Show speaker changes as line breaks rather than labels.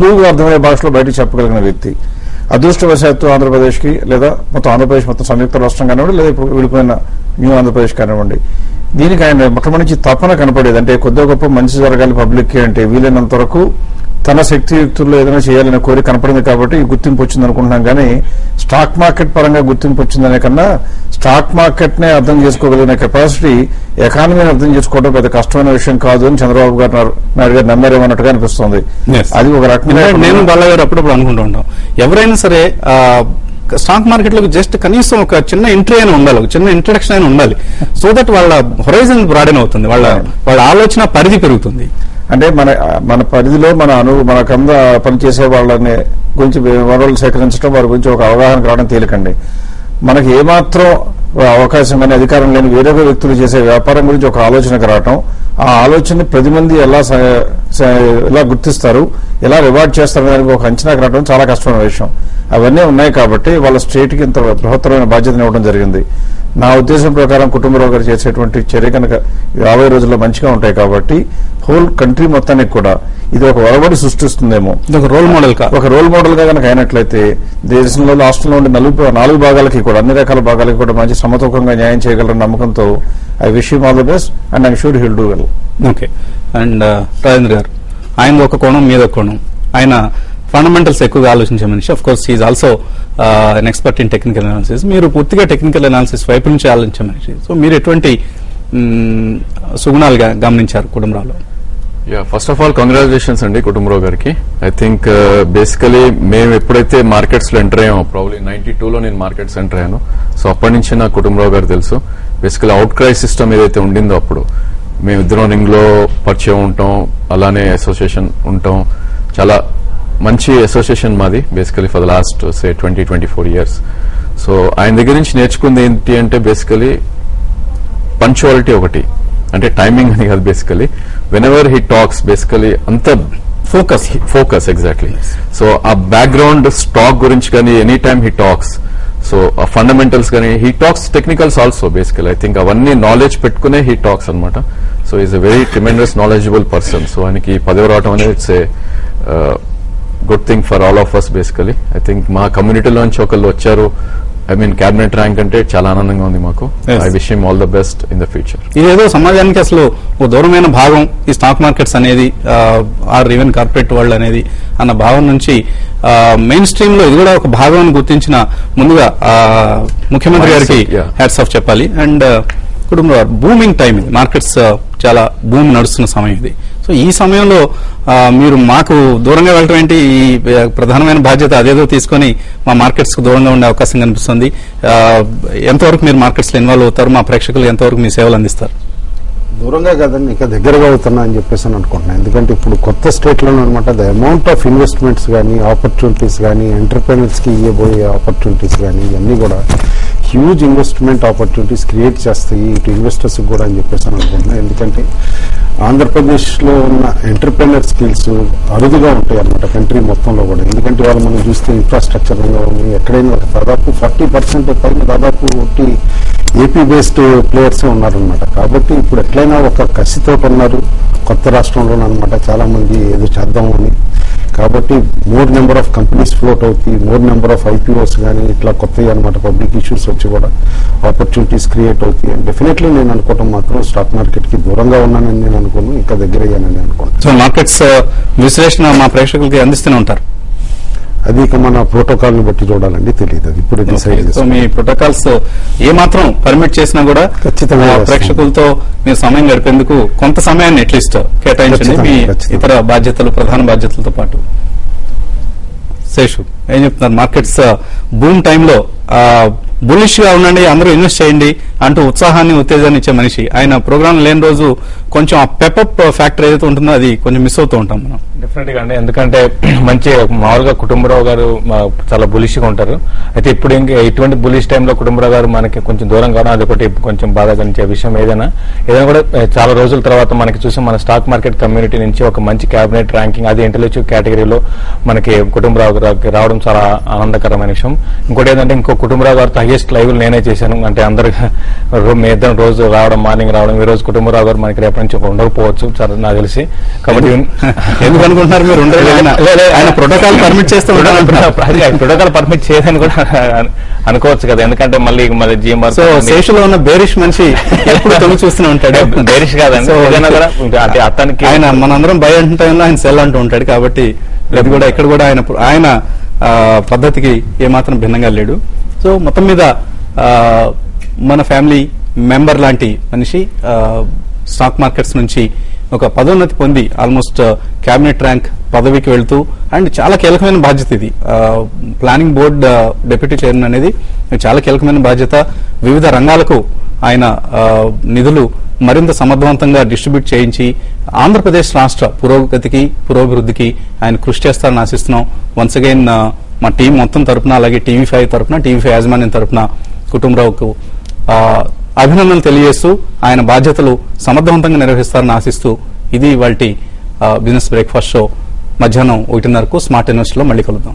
సులువుగా అర్థమయ్యే భాషలో బయటకు చెప్పగలిగిన వ్యక్తి. అదృష్టవశాత్తు ఆంధ్రప్రదేశ్కి లేదా మొత్తం ఆంధ్రప్రదేశ్ మొత్తం సంయుక్త రాష్ట్రం కానివ్వండి, లేదా ఇప్పుడు విడిపోయిన న్యూ ఆంధ్రప్రదేశ్ కానివ్వండి, దీనికి ఆయన మొట్టమొదటి తపన కనపడేది. అంటే కొద్దిగా గొప్ప మంచి జరగాలి పబ్లిక్కి అంటే వీలైనంత వరకు తన శక్తియుక్తుల్లో ఏదైనా చేయాలనే కోరిక కనపడింది కాబట్టి ఈ గుర్తింపు వచ్చింది అనుకుంటున్నాం. కానీ స్టాక్ మార్కెట్ పరంగా గుర్తింపు వచ్చిందనే కన్నా స్టాక్ మార్కెట్ నే అర్థం చేసుకోగలిగిన కెపాసిటీ ఎకానమీని అర్థం చేసుకోవడం పెద్ద కష్టమైన విషయం కాదు అని చంద్రబాబు నాయుడు గారు నమ్మారేమన్నట్టుగా అనిపిస్తుంది. అది ఒక రకంగా
నేను బాలయ్య గారు అప్పుడప్పుడు అనుకుంటూ ఉంటాం, ఎవరైనా సరే స్టాక్ మార్కెట్ లో జస్ట్ కనీసం ఒక చిన్న ఎంట్రీ అయినా ఉండాలి, ఒక చిన్న ఇంట్రడక్షన్ అయినా ఉండాలి. సో దట్ వాళ్ళ హొరైజన్ బ్రాడెన్ అవుతుంది, వాళ్ళ ఆలోచన పరిధి పెరుగుతుంది.
అంటే మన పరిధిలో మన కింద పనిచేసే వాళ్ళని గురించి వనరులు సేకరించడం, వారి గురించి ఒక అవగాహన రావడం తేలికండి. మనకి ఏమాత్రం అవకాశం కానీ అధికారం లేని వేరే వ్యక్తులు చేసే వ్యాపారం గురించి ఒక ఆలోచనకు రావటం, ఆ ఆలోచనని 10 మంది ఎలా గుర్తిస్తారు, ఎలా రివార్డ్ చేస్తారు దానికి ఒక అంచనాకు రావడం చాలా కష్టమైన విషయం. అవన్నీ ఉన్నాయి కాబట్టి వాళ్ళ స్టేట్కి ఇంత బృహత్తరమైన బాధ్యతను ఇవ్వడం జరిగింది. నా ఉద్దేశం ప్రకారం కుటుంబరావు గారు చేసేటువంటి చర్య కనుక 50 రోజుల్లో మంచిగా ఉంటాయి కాబట్టి హోల్ కంట్రీ మొత్తానికి కూడా ఇది ఒక ఒరబడి సృష్టిస్తుందేమో.
ఒక రోల్
మోడల్ గా కనుక అయినట్లయితే దేశంలో రాష్ట్రంలో ఉండే 4 భాగాలకి కూడా అన్ని రకాల భాగాలకి కూడా మంచి సమతూకంగా న్యాయం చేయగలరన్న నమ్మకంతో I wish him all the best and I'm sure he'll do well.
Okay. And Rajendra గారు, ఆయన ఒక కోణం మీద ఒక కోణం, ఆయన ఫండమెంటల్స్ ఎక్కువగా ఆలోచించే మనిషి. Of course he's also an expert in technical analysis. మీరు పూర్తిగా టెక్నికల్ అనాలిసిస్ వైపు నుంచి ఆలోచించే మనిషి. సో మీరు ఎటువంటి సుగుణాలు గమనించారు కుటుంబరావులో?
ఫస్ట్ ఆఫ్ ఆల్ కంగ్రాచులేషన్స్ అండి కుటుంబరావు గారికి. ఐ థింక్ బేసికలీ మేము ఎప్పుడైతే మార్కెట్స్ లో ఎంటర్ అయ్యామో, ప్రాబ్లీ 92లో నేను మార్కెట్స్ ఎంటర్ అయ్యాను. సో అప్పటి నుంచి నాకు కుటుంబరావు గారు తెలుసు. బేసికలీ అవుట్ క్రై సిస్టమ్ ఏదైతే ఉండిందో అప్పుడు మేమిద్దరం రింగ్ లో పరిచయం ఉంటాం, అలానే అసోసియేషన్ ఉంటాం. చాలా మంచి అసోసియేషన్ మాది basically for the last say 20-24 years. So ఆయన దగ్గర నుంచి నేర్చుకుంది ఏంటి అంటే బేసికలీ పంక్చువాలిటీ ఒకటి, అంటే టైమింగ్ అని కాదు. Basically whenever he talks basically అంత focus exactly. So uh background stock గురించి కానీ any time he talks. So uh fundamentals కానీ he talks, technicals also basically. I think అవన్నీ నాలెడ్జ్ పెట్టుకునే హీ టాక్స్ అనమాట. So is a very tremendous knowledgeable person. So ఆయనకి పదవి రావడం అనేది it's a good thing for all of us basically. I think మా కమ్యూనిటీలోంచి ఒకళ్ళు వచ్చారు, ఐ మీన్ క్యాబినెట్ ర్యాంక్ అంటే చాలా ఆనందంగా ఉంది మాకు. I wish him all the best in the future.
ఇదేదో సమాజానికి అసలు ఓ దూరమైన భాగం ఈ స్టాక్ మార్కెట్స్ అనేది, ఆర్ ఈవెన్ కార్పొరేట్ వరల్డ్ అనేది అన్న భావం నుంచి మెయిన్ స్ట్రీమ్ లో ఇది కూడా ఒక భాగం అని గుర్తించిన ముందుగా ముఖ్యమంత్రి గారికి హ్యాట్స్ ఆఫ్ చెప్పాలి. అండ్ కుటుంబ బూమింగ్ టైం ఇది, మార్కెట్స్ చాలా భూమి నడుస్తున్న సమయం ఇది. సో ఈ సమయంలో మీరు మాకు దూరంగా వెళ్ళటం ఏంటి? ఈ ప్రధానమైన బాధ్యత అదేదో తీసుకొని మా మార్కెట్స్ కు దూరంగా ఉండే అవకాశం కనిపిస్తుంది. ఎంతవరకు మీరు మార్కెట్స్ లో ఇన్వాల్వ్ అవుతారు? మా ప్రేక్షకులు ఎంతవరకు మీ సేవలు అందిస్తారు?
దూరంగా కాదండి, ఇక దగ్గరగా అవుతున్నా అని చెప్పేసి అనుకుంటున్నాను. ఎందుకంటే ఇప్పుడు కొత్త స్టేట్లోనే అనమాట ద అమౌంట్ ఆఫ్ ఇన్వెస్ట్మెంట్స్ కానీ, ఆపర్చునిటీస్ కానీ, ఎంటర్ప్రెనర్స్ కి ఇవ్వబోయే ఆపర్చునిటీస్ కానీ ఇవన్నీ కూడా హ్యూజ్ ఇన్వెస్ట్మెంట్ ఆపర్చునిటీస్ క్రియేట్ చేస్తాయి ఇటు ఇన్వెస్టర్స్ కూడా అని చెప్పేసి అనుకుంటున్నాను. ఎందుకంటే ఆంధ్రప్రదేశ్లో ఉన్న ఎంటర్ప్రెనర్ స్కిల్స్ అరుదుగా ఉంటాయి అనమాట కంట్రీ మొత్తంలో కూడా. ఎందుకంటే వాళ్ళు మనం చూస్తే ఇన్ఫ్రాస్ట్రక్చర్ రంగంలో ఎక్కడైనా దాదాపు 40% పైన దాదాపు ఏపీ బేస్డ్ ప్లేయర్స్ ఉన్నారనమాట. కాబట్టి ఇప్పుడు ఎట్లయినా ఒక కసితో ఉన్నారు కొత్త రాష్ట్రంలో అనమాట, చాలా మంది ఏదో చేద్దాం అని. కాబట్టి more number of companies float అవుతాయి, మోర్ నెంబర్ ఆఫ్ ఐపీఓస్ కానీ ఇట్లా కొత్తవి అనమాట పబ్లిక్ ఇష్యూస్ వచ్చి కూడా ఆపర్చునిటీస్ క్రియేట్ అవుతాయి. అండ్ డెఫినెట్లీ నేను అనుకోవటం మాత్రం స్టాక్ మార్కెట్ కి దూరంగా ఉన్నానని నేను అనుకోను, ఇంకా దగ్గర అయ్యానని అనుకోను.
సో మార్కెట్స్ విశ్లేషణ మా ప్రేక్షకులకి అందిస్తూనే ఉంటారు.
అది ఇక మన ప్రోటోకాల్ ని బట్టి చూడాలండి, తెలియదు అది ఇప్పుడు డిసైడ్.
సో మీ ప్రోటోకాల్స్ ఏమాత్రం పర్మిట్ చేసినా కూడా ఖచ్చితంగా ప్రేక్షకులతో మీరు సమయం గడిపేందుకు కొంత సమయాన్ని అట్లీస్ట్ కేటాయించండి మీ ఇతర బాధ్యతలు, ప్రధాన బాధ్యతలతో పాటు. శేషు ఏం చెప్తున్నారు? మార్కెట్స్ బూమ్ టైంలో బులిష్ గా ఉండండి, అందరూ ఇన్వెస్ట్ చేయండి అంటూ ఉత్సాహాన్ని, ఉత్తేజాన్ని ఇచ్చే మనిషి. ఆయన ప్రోగ్రామ్ లేని రోజు కొంచెం ఆ పెపప్ ఫ్యాక్టర్ ఏదైతే ఉంటుందో అది కొంచెం మిస్ అవుతూ ఉంటాం మనం.
డెఫినెట్ గా అండి, ఎందుకంటే మంచి మామూలుగా కుటుంబరావు గారు చాలా బులిష్ గా ఉంటారు. అయితే ఇప్పుడు ఇంకా ఇటువంటి బులిష్ టైంలో కుటుంబరావు గారు మనకి కొంచెం దూరం కావడం అది ఒకటి కొంచెం బాధ కలిగించే విషయం. ఏదైనా కూడా చాలా రోజుల తర్వాత మనకి చూసి మన స్టాక్ మార్కెట్ కమ్యూనిటీ నుంచి ఒక మంచి క్యాబినెట్ ర్యాంకింగ్, అది ఇంటెలెక్చువల్ కేటగిరీలో మనకి కుటుంబరావు గారికి రావడం చాలా ఆనందకరమైన విషయం. ఇంకోటి ఏంటంటే ఇంకో కుటుంబరావు గారితో హైయెస్ట్ లైవ్ నేనే చేశాను. అంటే అందరు మీ ఇద్దరం రోజు రావడం, మార్నింగ్ రావడం. ఈ రోజు కుటుంబరావు గారు మనకి రేపటి నుంచి ఉండకపోవచ్చు నాకు తెలిసి. కాబట్టి
ఎందుకంటే అనుకుంటున్నారు మీరు? ఆయన ప్రోటోకాల్ పర్మిట్ చేస్తూ
ప్రోటోకాల్ పర్మిట్ చేయదని కూడా అనుకోవచ్చు కదా, ఎందుకంటే మళ్ళీ జిఎంఆర్
సో శేషులో ఉన్న బేరిష్ మనిషి ఎప్పుడు తొలి చూస్తూనే ఉంటాడు.
బేరిష్ కాదండి, ఏదైనా కూడా అంటే అతనికి
ఆయన మనందరం బై అంటున్న టైంలో ఆయన సెల్ అంటూ ఉంటాడు. కాబట్టి అది కూడా ఇక్కడ కూడా ఆయన పద్ధతికి ఏమాత్రం భిన్నంగా లేడు. సో మొత్తం మీద మన ఫ్యామిలీ మెంబర్ లాంటి మనిషి స్టాక్ మార్కెట్స్ నుంచి ఒక పదోన్నతి పొంది ఆల్మోస్ట్ క్యాబినెట్ ర్యాంక్ పదవికి వెళ్తూ, అండ్ చాలా కీలకమైన బాధ్యత ఇది. ప్లానింగ్ బోర్డ్ డిప్యూటీ చైర్మన్ అనేది చాలా కీలకమైన బాధ్యత. వివిధ రంగాలకు ఆయన నిధులు మరింత సమర్థవంతంగా డిస్ట్రిబ్యూట్ చేయించి ఆంధ్రప్రదేశ్ రాష్ట్ర పురోభివృద్ధికి ఆయన కృషి చేస్తారని ఆశిస్తున్నాం. వన్స్ అగైన్ మా టీం మొత్తం తరపున, అలాగే టీవీ5 తరపున, టీవీ5 యాజమాన్యం తరపున కుటుంబరావుకు అభినందనలు తెలియజేస్తూ ఆయన బాధ్యతలు సమర్థవంతంగా నిర్వహిస్తారని ఆశిస్తూ ఇది ఇవాల్టి బిజినెస్ బ్రేక్ఫాస్ట్ షో. మధ్యాహ్నం 1:30కు స్మార్ట్ ఇన్వెస్ట్ లో మళ్ళీ కలుద్దాం.